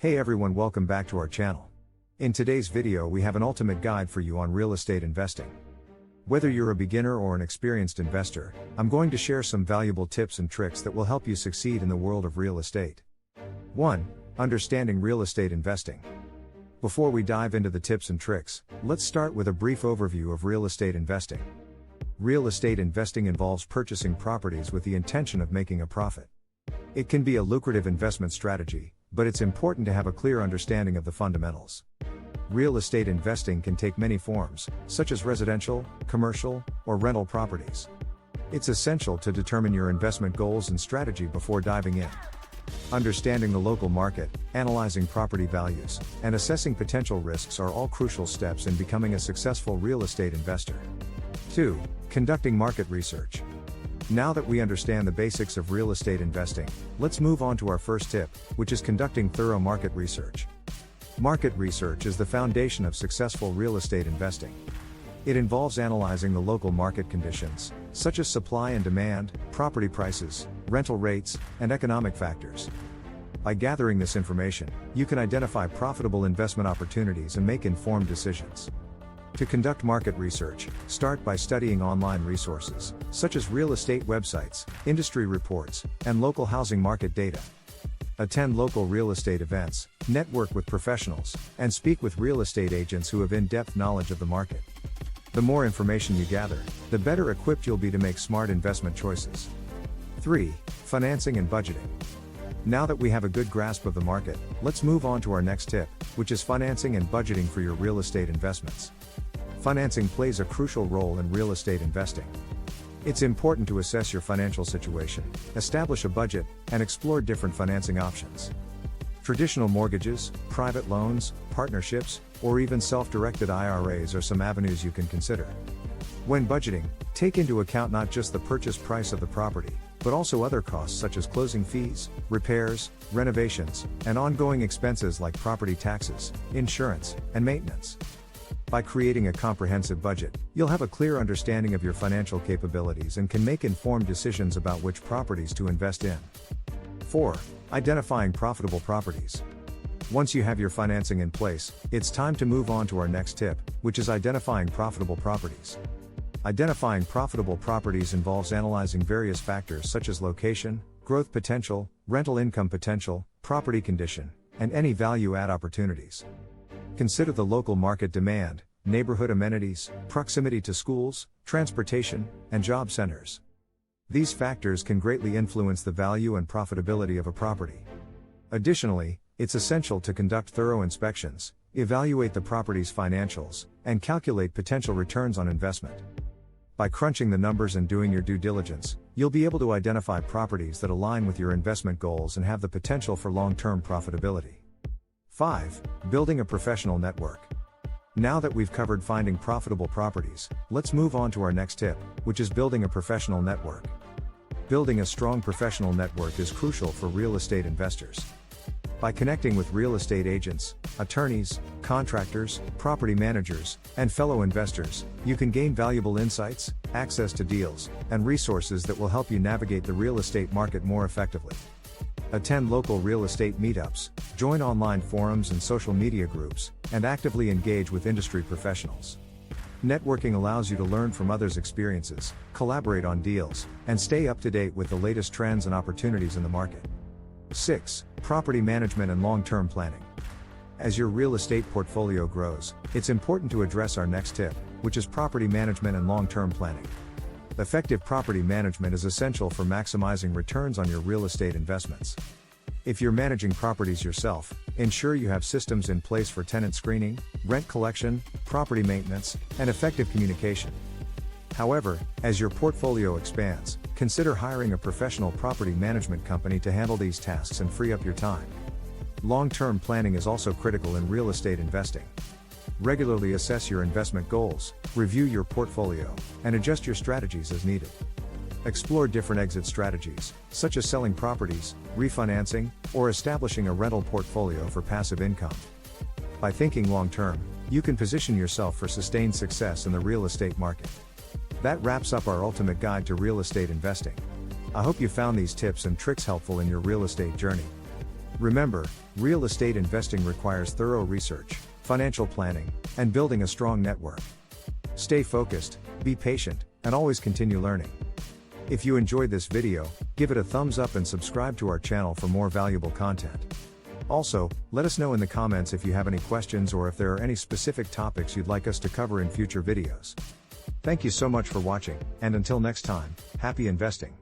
Hey everyone, welcome back to our channel. In today's video we have an ultimate guide for you on real estate investing. Whether you're a beginner or an experienced investor, I'm going to share some valuable tips and tricks that will help you succeed in the world of real estate. 1. Understanding real estate investing. Before we dive into the tips and tricks, let's start with a brief overview of real estate investing. Real estate investing involves purchasing properties with the intention of making a profit. It can be a lucrative investment strategy, but it's important to have a clear understanding of the fundamentals. Real estate investing can take many forms, such as residential, commercial, or rental properties. It's essential to determine your investment goals and strategy before diving in. Understanding the local market, analyzing property values, and assessing potential risks are all crucial steps in becoming a successful real estate investor. 2. Conducting market research. Now that we understand the basics of real estate investing, let's move on to our first tip, which is conducting thorough market research. Market research is the foundation of successful real estate investing. It involves analyzing the local market conditions, such as supply and demand, property prices, rental rates, and economic factors. By gathering this information, you can identify profitable investment opportunities and make informed decisions. To conduct market research, start by studying online resources, such as real estate websites, industry reports, and local housing market data. Attend local real estate events, network with professionals, and speak with real estate agents who have in-depth knowledge of the market. The more information you gather, the better equipped you'll be to make smart investment choices. 3. Financing and budgeting. Now that we have a good grasp of the market, let's move on to our next tip, which is financing and budgeting for your real estate investments. Financing plays a crucial role in real estate investing. It's important to assess your financial situation, establish a budget, and explore different financing options. Traditional mortgages, private loans, partnerships, or even self-directed IRAs are some avenues you can consider. When budgeting, take into account not just the purchase price of the property, but also other costs such as closing fees, repairs, renovations, and ongoing expenses like property taxes, insurance, and maintenance. By creating a comprehensive budget, you'll have a clear understanding of your financial capabilities and can make informed decisions about which properties to invest in. 4. Identifying profitable properties. Once you have your financing in place, it's time to move on to our next tip, which is identifying profitable properties. Identifying profitable properties involves analyzing various factors such as location, growth potential, rental income potential, property condition, and any value-add opportunities. Consider the local market demand, neighborhood amenities, proximity to schools, transportation, and job centers. These factors can greatly influence the value and profitability of a property. Additionally, it's essential to conduct thorough inspections, evaluate the property's financials, and calculate potential returns on investment. By crunching the numbers and doing your due diligence, you'll be able to identify properties that align with your investment goals and have the potential for long-term profitability. 5. Building a professional network. Now that we've covered finding profitable properties, let's move on to our next tip, which is building a professional network. Building a strong professional network is crucial for real estate investors. By connecting with real estate agents, attorneys, contractors, property managers, and fellow investors, you can gain valuable insights, access to deals, and resources that will help you navigate the real estate market more effectively. Attend local real estate meetups, join online forums and social media groups, and actively engage with industry professionals. Networking allows you to learn from others' experiences, collaborate on deals, and stay up to date with the latest trends and opportunities in the market. 6. Property management and long-term planning. As your real estate portfolio grows, it's important to address our next tip, which is property management and long-term planning. Effective property management is essential for maximizing returns on your real estate investments. If you're managing properties yourself, ensure you have systems in place for tenant screening, rent collection, property maintenance, and effective communication. However, as your portfolio expands, consider hiring a professional property management company to handle these tasks and free up your time. Long-term planning is also critical in real estate investing. Regularly assess your investment goals, review your portfolio, and adjust your strategies as needed. Explore different exit strategies, such as selling properties, refinancing, or establishing a rental portfolio for passive income. By thinking long-term, you can position yourself for sustained success in the real estate market. That wraps up our ultimate guide to real estate investing. I hope you found these tips and tricks helpful in your real estate journey. Remember, real estate investing requires thorough research, financial planning, and building a strong network. Stay focused, be patient, and always continue learning. If you enjoyed this video, give it a thumbs up and subscribe to our channel for more valuable content. Also, let us know in the comments if you have any questions or if there are any specific topics you'd like us to cover in future videos. Thank you so much for watching, and until next time, happy investing.